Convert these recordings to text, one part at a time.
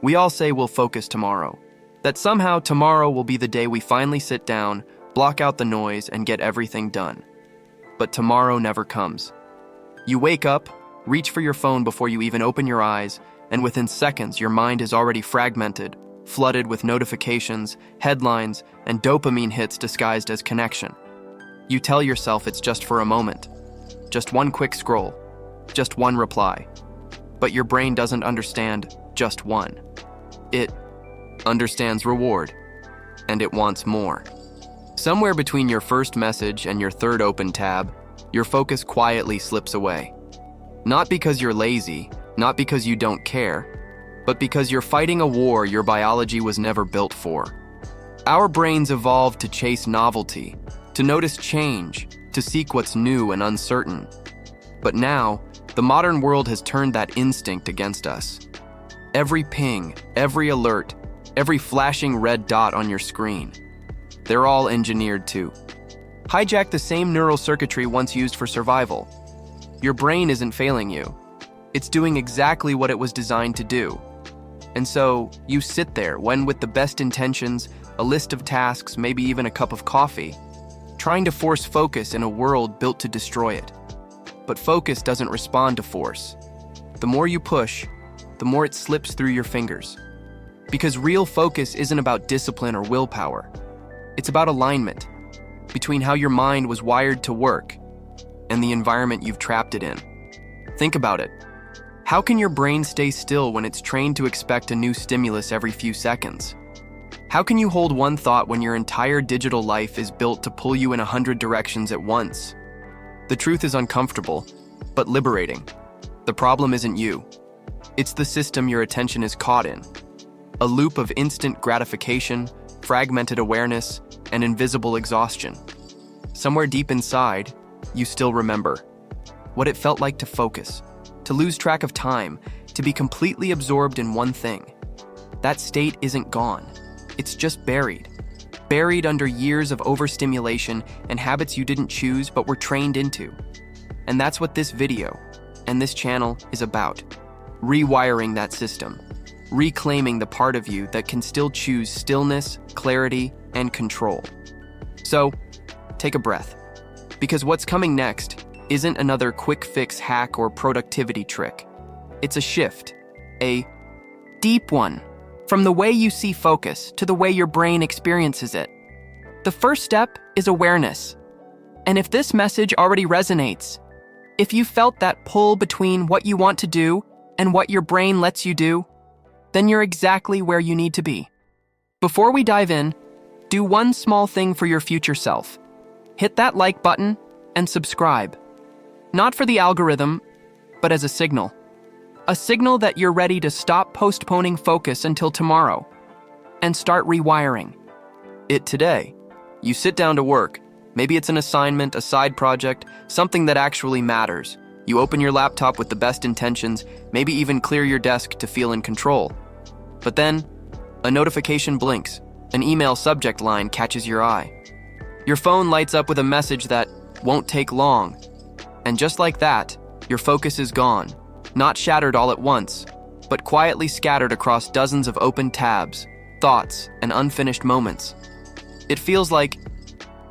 We all say we'll focus tomorrow, that somehow tomorrow will be the day we finally sit down, block out the noise, and get everything done. But tomorrow never comes. You wake up, reach for your phone before you even open your eyes, and within seconds your mind is already fragmented, flooded with notifications, headlines, and dopamine hits disguised as connection. You tell yourself it's just for a moment, just one quick scroll, just one reply. But your brain doesn't understand just one. It understands reward, and it wants more. Somewhere between your first message and your third open tab, your focus quietly slips away. Not because you're lazy, not because you don't care, but because you're fighting a war your biology was never built for. Our brains evolved to chase novelty, to notice change, to seek what's new and uncertain. But now, the modern world has turned that instinct against us. Every ping, every alert, every flashing red dot on your screen, they're all engineered to hijack the same neural circuitry once used for survival. Your brain isn't failing you. It's doing exactly what it was designed to do. And so, you sit there when with the best intentions, a list of tasks, maybe even a cup of coffee, trying to force focus in a world built to destroy it. But focus doesn't respond to force. The more you push, the more it slips through your fingers. Because real focus isn't about discipline or willpower. It's about alignment between how your mind was wired to work and the environment you've trapped it in. Think about it. How can your brain stay still when it's trained to expect a new stimulus every few seconds? How can you hold one thought when your entire digital life is built to pull you in 100 directions at once? The truth is uncomfortable, but liberating. The problem isn't you. It's the system your attention is caught in. A loop of instant gratification, fragmented awareness, and invisible exhaustion. Somewhere deep inside, you still remember what it felt like to focus, to lose track of time, to be completely absorbed in one thing. That state isn't gone. It's just buried under years of overstimulation and habits you didn't choose but were trained into. And that's what this video and this channel is about. Rewiring that system, reclaiming the part of you that can still choose stillness, clarity, and control. So, take a breath, because what's coming next isn't another quick fix hack or productivity trick. It's a shift, a deep one, from the way you see focus to the way your brain experiences it. The first step is awareness. And if this message already resonates, if you felt that pull between what you want to do and what your brain lets you do, then you're exactly where you need to be. Before we dive in, do one small thing for your future self. Hit that like button and subscribe. Not for the algorithm, but as a signal. A signal that you're ready to stop postponing focus until tomorrow and start rewiring it today. You sit down to work. Maybe it's an assignment, a side project, something that actually matters. You open your laptop with the best intentions, maybe even clear your desk to feel in control. But then, a notification blinks. An email subject line catches your eye. Your phone lights up with a message that won't take long. And just like that, your focus is gone. Not shattered all at once, but quietly scattered across dozens of open tabs, thoughts, and unfinished moments. It feels like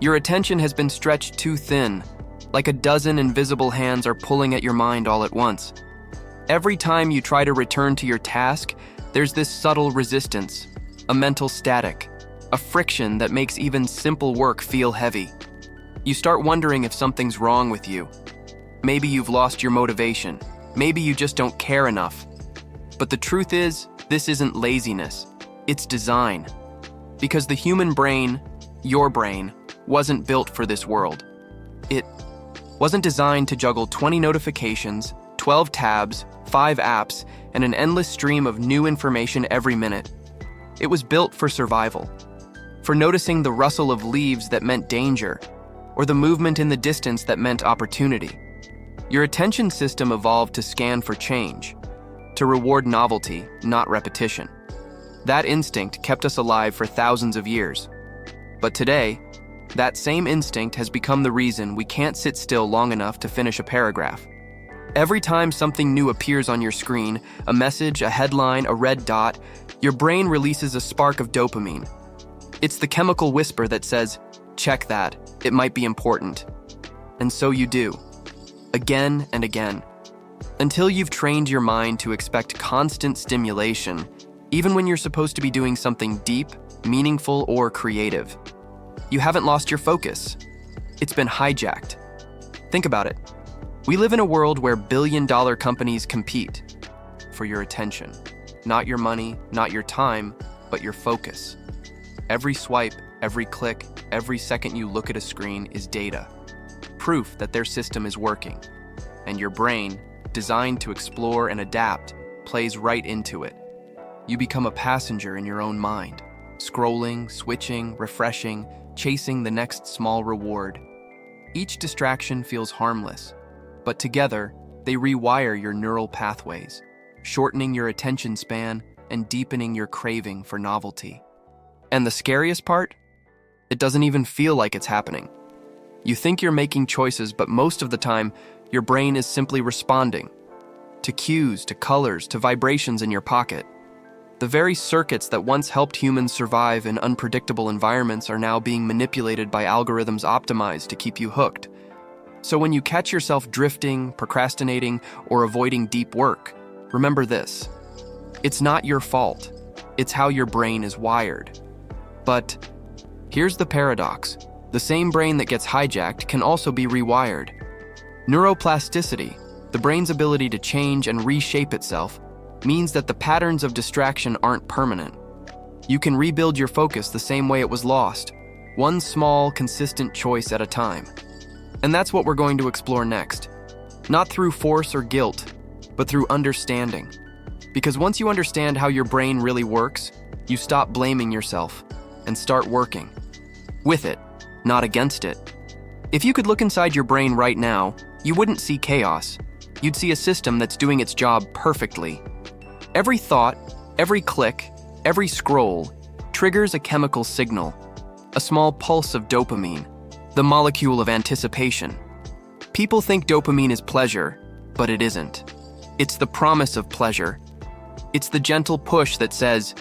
your attention has been stretched too thin, like a dozen invisible hands are pulling at your mind all at once. Every time you try to return to your task, there's this subtle resistance, a mental static, a friction that makes even simple work feel heavy. You start wondering if something's wrong with you. Maybe you've lost your motivation. Maybe you just don't care enough. But the truth is, this isn't laziness. It's design. Because the human brain, your brain, wasn't built for this world. It wasn't designed to juggle 20 notifications, 12 tabs, 5 apps, and an endless stream of new information every minute. It was built for survival. For noticing the rustle of leaves that meant danger, or the movement in the distance that meant opportunity. Your attention system evolved to scan for change, to reward novelty, not repetition. That instinct kept us alive for thousands of years. But today, that same instinct has become the reason we can't sit still long enough to finish a paragraph. Every time something new appears on your screen, a message, a headline, a red dot, your brain releases a spark of dopamine. It's the chemical whisper that says, check that, it might be important. And so you do, again and again, until you've trained your mind to expect constant stimulation, even when you're supposed to be doing something deep, meaningful, or creative. You haven't lost your focus. It's been hijacked. Think about it. We live in a world where billion-dollar companies compete for your attention. Not your money, not your time, but your focus. Every swipe, every click, every second you look at a screen is data. Proof that their system is working. And your brain, designed to explore and adapt, plays right into it. You become a passenger in your own mind, scrolling, switching, refreshing, chasing the next small reward. Each distraction feels harmless, but together, they rewire your neural pathways, shortening your attention span and deepening your craving for novelty. And the scariest part? It doesn't even feel like it's happening. You think you're making choices, but most of the time, your brain is simply responding to cues, to colors, to vibrations in your pocket. The very circuits that once helped humans survive in unpredictable environments are now being manipulated by algorithms optimized to keep you hooked. So when you catch yourself drifting, procrastinating, or avoiding deep work, remember this. It's not your fault. It's how your brain is wired. But here's the paradox. The same brain that gets hijacked can also be rewired. Neuroplasticity, the brain's ability to change and reshape itself, means that the patterns of distraction aren't permanent. You can rebuild your focus the same way it was lost, one small, consistent choice at a time. And that's what we're going to explore next. Not through force or guilt, but through understanding. Because once you understand how your brain really works, you stop blaming yourself and start working with it, not against it. If you could look inside your brain right now, you wouldn't see chaos. You'd see a system that's doing its job perfectly. Every thought, every click, every scroll triggers a chemical signal, a small pulse of dopamine, the molecule of anticipation. People think dopamine is pleasure, but it isn't. It's the promise of pleasure. It's the gentle push that says,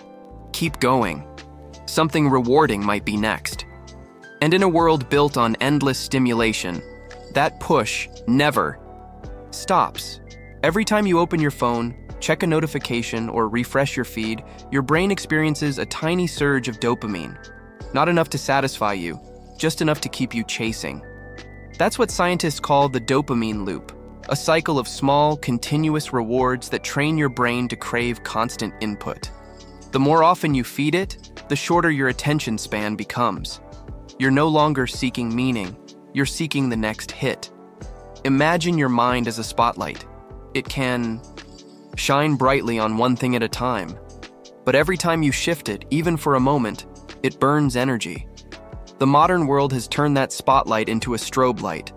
keep going. Something rewarding might be next. And in a world built on endless stimulation, that push never stops. Every time you open your phone, check a notification, or refresh your feed, your brain experiences a tiny surge of dopamine. Not enough to satisfy you, just enough to keep you chasing. That's what scientists call the dopamine loop, a cycle of small, continuous rewards that train your brain to crave constant input. The more often you feed it, the shorter your attention span becomes. You're no longer seeking meaning, you're seeking the next hit. Imagine your mind as a spotlight. It can shine brightly on one thing at a time, but every time you shift it, even for a moment, it burns energy. The modern world has turned that spotlight into a strobe light,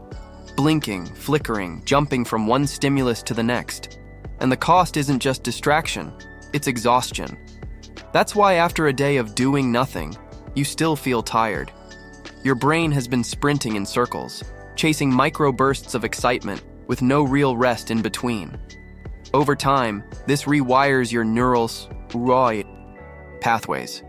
blinking, flickering, jumping from one stimulus to the next. And the cost isn't just distraction, it's exhaustion. That's why after a day of doing nothing, you still feel tired. Your brain has been sprinting in circles, chasing microbursts of excitement with no real rest in between. Over time, this rewires your neural pathways.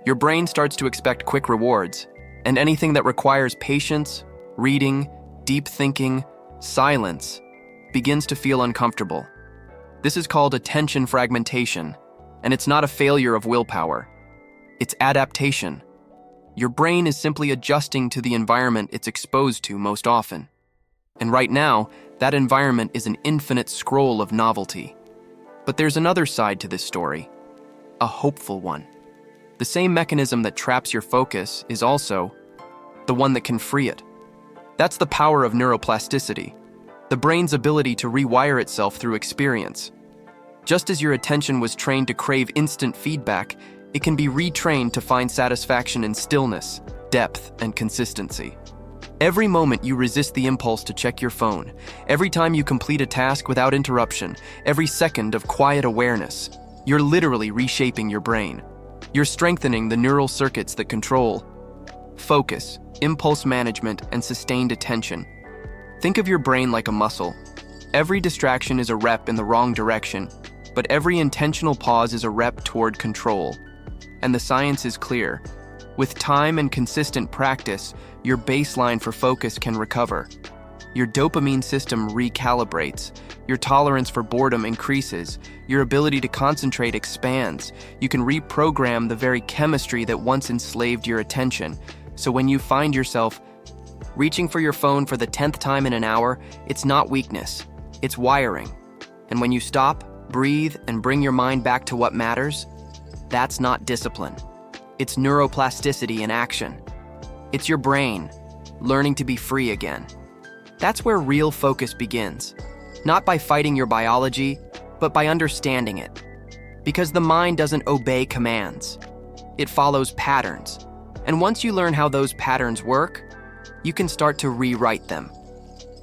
Your brain starts to expect quick rewards, and anything that requires patience, reading, deep thinking, silence, begins to feel uncomfortable. This is called attention fragmentation, and it's not a failure of willpower. It's adaptation. Your brain is simply adjusting to the environment it's exposed to most often. And right now, that environment is an infinite scroll of novelty. But there's another side to this story, a hopeful one. The same mechanism that traps your focus is also the one that can free it. That's the power of neuroplasticity, the brain's ability to rewire itself through experience. Just as your attention was trained to crave instant feedback, it can be retrained to find satisfaction in stillness, depth, and consistency. Every moment you resist the impulse to check your phone, every time you complete a task without interruption, every second of quiet awareness, you're literally reshaping your brain. You're strengthening the neural circuits that control focus, impulse management, and sustained attention. Think of your brain like a muscle. Every distraction is a rep in the wrong direction, but every intentional pause is a rep toward control. And the science is clear. With time and consistent practice, your baseline for focus can recover. Your dopamine system recalibrates, your tolerance for boredom increases, your ability to concentrate expands. You can reprogram the very chemistry that once enslaved your attention. So when you find yourself reaching for your phone for the 10th time in an hour, it's not weakness, it's wiring. And when you stop, breathe, and bring your mind back to what matters, that's not discipline. It's neuroplasticity in action. It's your brain learning to be free again. That's where real focus begins. Not by fighting your biology, but by understanding it. Because the mind doesn't obey commands. It follows patterns. And once you learn how those patterns work, you can start to rewrite them.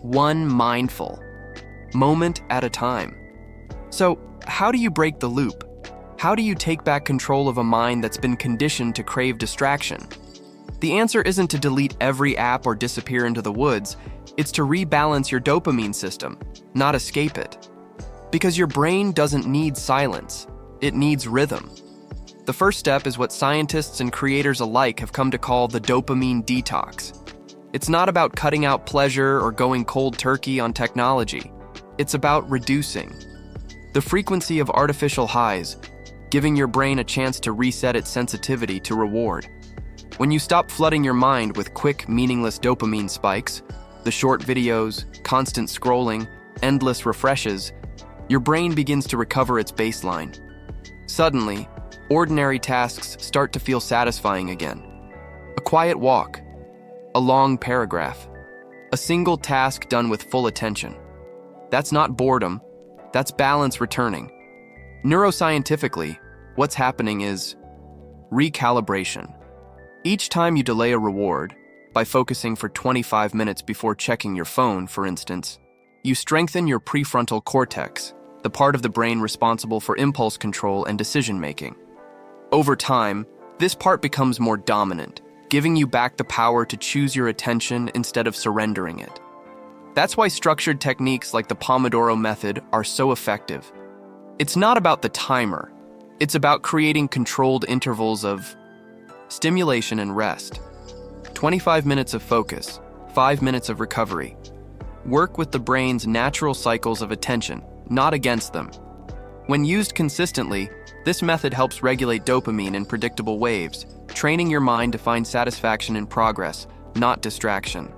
One mindful moment at a time. So, how do you break the loop? How do you take back control of a mind that's been conditioned to crave distraction? The answer isn't to delete every app or disappear into the woods. It's to rebalance your dopamine system, not escape it. Because your brain doesn't need silence, it needs rhythm. The first step is what scientists and creators alike have come to call the dopamine detox. It's not about cutting out pleasure or going cold turkey on technology. It's about reducing the frequency of artificial highs, giving your brain a chance to reset its sensitivity to reward. When you stop flooding your mind with quick, meaningless dopamine spikes, the short videos, constant scrolling, endless refreshes, your brain begins to recover its baseline. Suddenly, ordinary tasks start to feel satisfying again. A quiet walk, a long paragraph, a single task done with full attention. That's not boredom, that's balance returning. Neuroscientifically, what's happening is recalibration. Each time you delay a reward, by focusing for 25 minutes before checking your phone, for instance, you strengthen your prefrontal cortex, the part of the brain responsible for impulse control and decision-making. Over time, this part becomes more dominant, giving you back the power to choose your attention instead of surrendering it. That's why structured techniques like the Pomodoro method are so effective. It's not about the timer. It's about creating controlled intervals of stimulation and rest. 25 minutes of focus, 5 minutes of recovery. Work with the brain's natural cycles of attention, not against them. When used consistently, this method helps regulate dopamine in predictable waves, training your mind to find satisfaction in progress, not distraction.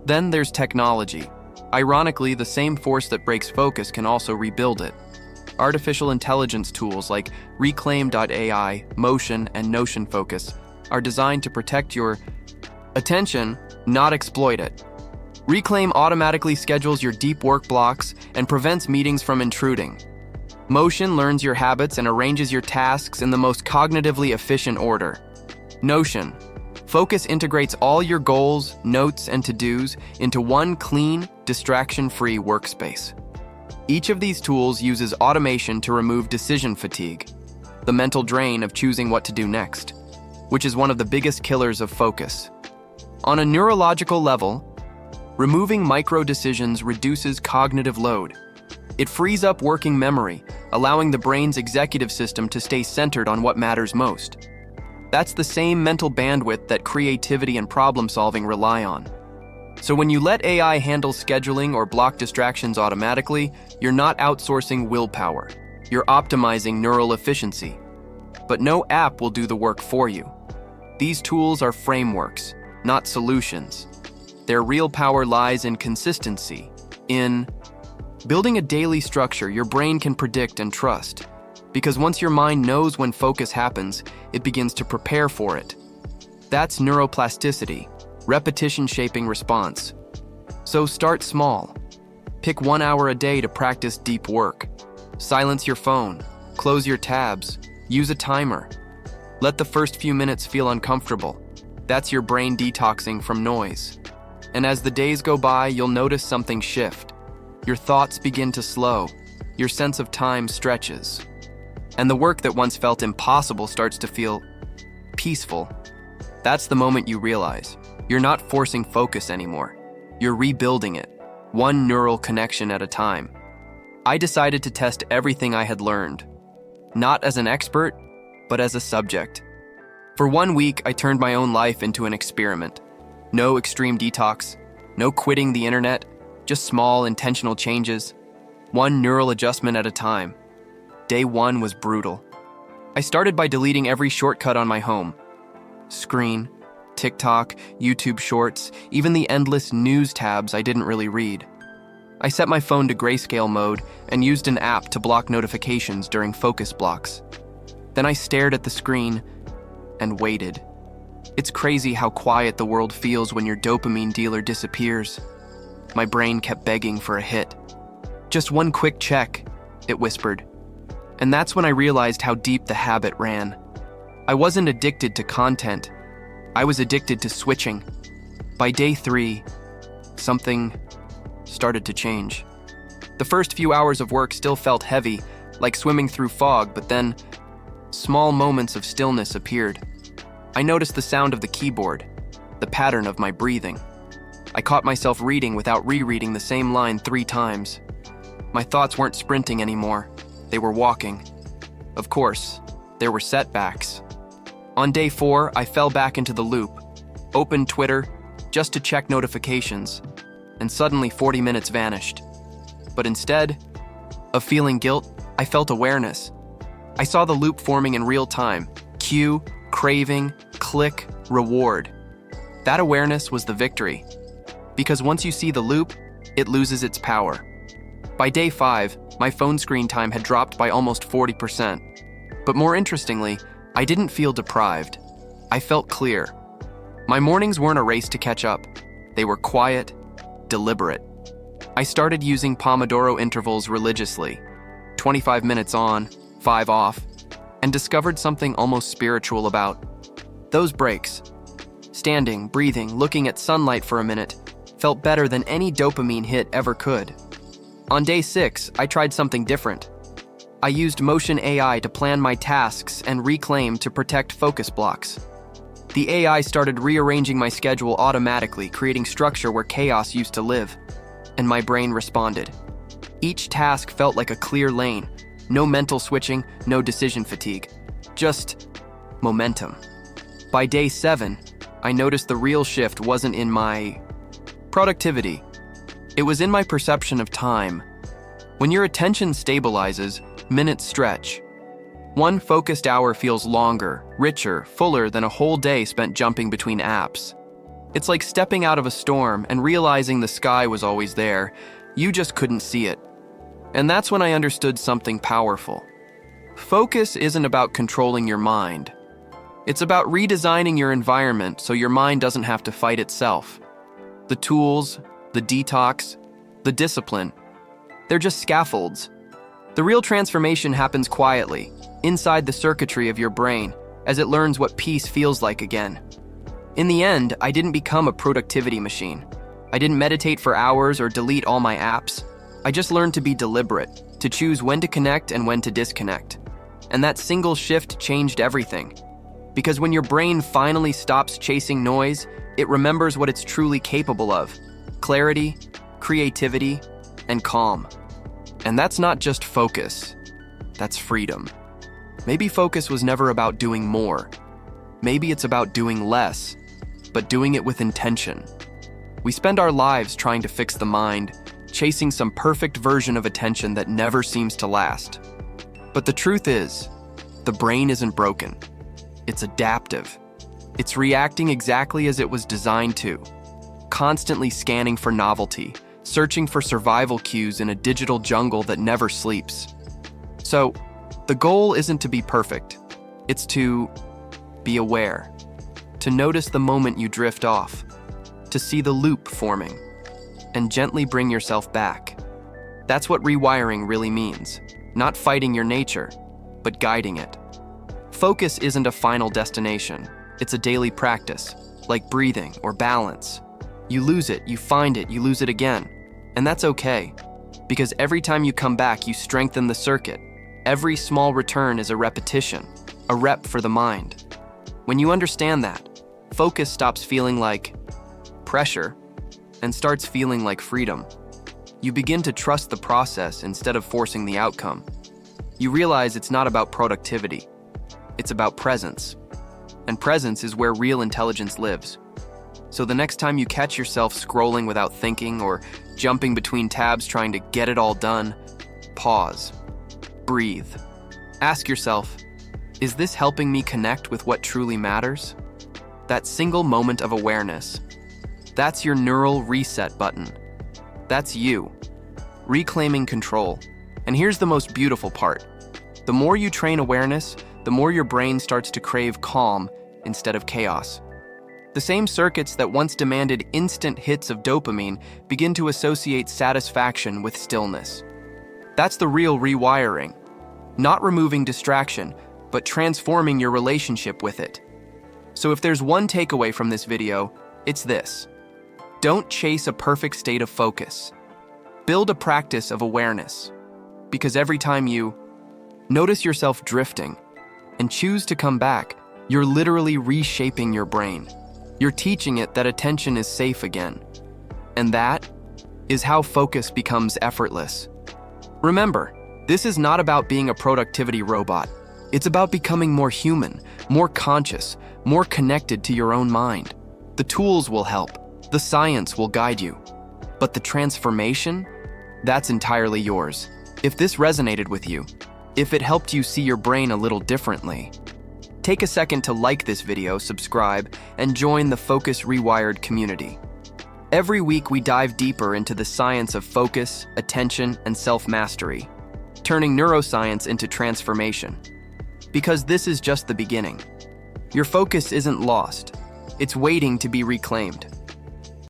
Then there's technology. Ironically, the same force that breaks focus can also rebuild it. Artificial intelligence tools like Reclaim.ai, Motion, and Notion Focus are designed to protect your attention, not exploit it. Reclaim automatically schedules your deep work blocks and prevents meetings from intruding. Motion learns your habits and arranges your tasks in the most cognitively efficient order. Notion. Focus integrates all your goals, notes, and to-dos into one clean, distraction-free workspace. Each of these tools uses automation to remove decision fatigue, the mental drain of choosing what to do next, which is one of the biggest killers of focus. On a neurological level, removing micro-decisions reduces cognitive load. It frees up working memory, allowing the brain's executive system to stay centered on what matters most. That's the same mental bandwidth that creativity and problem-solving rely on. So when you let AI handle scheduling or block distractions automatically, you're not outsourcing willpower. You're optimizing neural efficiency. But no app will do the work for you. These tools are frameworks, not solutions. Their real power lies in consistency, in building a daily structure your brain can predict and trust. Because once your mind knows when focus happens, it begins to prepare for it. That's neuroplasticity, repetition shaping response. So start small. Pick 1 hour a day to practice deep work. Silence your phone, close your tabs, use a timer. Let the first few minutes feel uncomfortable. That's your brain detoxing from noise. And as the days go by, you'll notice something shift. Your thoughts begin to slow. Your sense of time stretches. And the work that once felt impossible starts to feel peaceful. That's the moment you realize you're not forcing focus anymore. You're rebuilding it. one neural connection at a time. I decided to test everything I had learned, not as an expert, but as a subject. For 1 week, I turned my own life into an experiment. No extreme detox, no quitting the internet, just small, intentional changes, one neural adjustment at a time. Day 1 was brutal. I started by deleting every shortcut on my home screen, TikTok, YouTube Shorts, even the endless news tabs I didn't really read. I set my phone to grayscale mode and used an app to block notifications during focus blocks. Then I stared at the screen and waited. It's crazy how quiet the world feels when your dopamine dealer disappears. My brain kept begging for a hit. Just one quick check, it whispered. And that's when I realized how deep the habit ran. I wasn't addicted to content. I was addicted to switching. By day 3, something started to change. The first few hours of work still felt heavy, like swimming through fog, but then small moments of stillness appeared. I noticed the sound of the keyboard, the pattern of my breathing. I caught myself reading without rereading the same line 3 times. My thoughts weren't sprinting anymore. They were walking. Of course, there were setbacks. On day 4, I fell back into the loop, opened Twitter just to check notifications, and suddenly 40 minutes vanished. But instead of feeling guilt, I felt awareness. I saw the loop forming in real time. Cue, craving, click, reward. That awareness was the victory. Because once you see the loop, it loses its power. By day 5, my phone screen time had dropped by almost 40%. But more interestingly, I didn't feel deprived. I felt clear. My mornings weren't a race to catch up. They were quiet, deliberate. I started using Pomodoro intervals religiously, 25 minutes on, 5 off, and discovered something almost spiritual about those breaks. Standing, breathing, looking at sunlight for a minute felt better than any dopamine hit ever could. On day 6, I tried something different. I used Motion AI to plan my tasks and Reclaim to protect focus blocks. The AI started rearranging my schedule automatically, creating structure where chaos used to live. And my brain responded. Each task felt like a clear lane. No mental switching, no decision fatigue. Just momentum. By day 7, I noticed the real shift wasn't in my productivity. It was in my perception of time. When your attention stabilizes, minutes stretch. One focused hour feels longer, richer, fuller than a whole day spent jumping between apps. It's like stepping out of a storm and realizing the sky was always there. You just couldn't see it. And that's when I understood something powerful. Focus isn't about controlling your mind. It's about redesigning your environment so your mind doesn't have to fight itself. The tools, the detox, the discipline, they're just scaffolds. The real transformation happens quietly, inside the circuitry of your brain, as it learns what peace feels like again. In the end, I didn't become a productivity machine. I didn't meditate for hours or delete all my apps. I just learned to be deliberate, to choose when to connect and when to disconnect. And that single shift changed everything. Because when your brain finally stops chasing noise, it remembers what it's truly capable of: clarity, creativity, and calm. And that's not just focus, that's freedom. Maybe focus was never about doing more. Maybe it's about doing less, but doing it with intention. We spend our lives trying to fix the mind, chasing some perfect version of attention that never seems to last. But the truth is, the brain isn't broken. It's adaptive. It's reacting exactly as it was designed to, constantly scanning for novelty, searching for survival cues in a digital jungle that never sleeps. So, the goal isn't to be perfect. It's to be aware, to notice the moment you drift off, to see the loop forming, and gently bring yourself back. That's what rewiring really means. Not fighting your nature, but guiding it. Focus isn't a final destination. It's a daily practice, like breathing or balance. You lose it, you find it, you lose it again. And that's okay, because every time you come back, you strengthen the circuit. Every small return is a repetition, a rep for the mind. When you understand that, focus stops feeling like pressure and starts feeling like freedom. You begin to trust the process instead of forcing the outcome. You realize it's not about productivity. It's about presence. And presence is where real intelligence lives. So the next time you catch yourself scrolling without thinking or jumping between tabs trying to get it all done, pause. Breathe. Ask yourself, is this helping me connect with what truly matters? That single moment of awareness. That's your neural reset button. That's you, reclaiming control. And here's the most beautiful part. The more you train awareness, the more your brain starts to crave calm instead of chaos. The same circuits that once demanded instant hits of dopamine begin to associate satisfaction with stillness. That's the real rewiring. Not removing distraction, but transforming your relationship with it. So if there's one takeaway from this video, it's this. Don't chase a perfect state of focus. Build a practice of awareness. Because every time you notice yourself drifting and choose to come back, you're literally reshaping your brain. You're teaching it that attention is safe again. And that is how focus becomes effortless. Remember, this is not about being a productivity robot. It's about becoming more human, more conscious, more connected to your own mind. The tools will help. The science will guide you. But the transformation? That's entirely yours. If this resonated with you, if it helped you see your brain a little differently, take a second to like this video, subscribe, and join the Focus Rewired community. Every week we dive deeper into the science of focus, attention, and self-mastery, turning neuroscience into transformation. Because this is just the beginning. Your focus isn't lost. It's waiting to be reclaimed.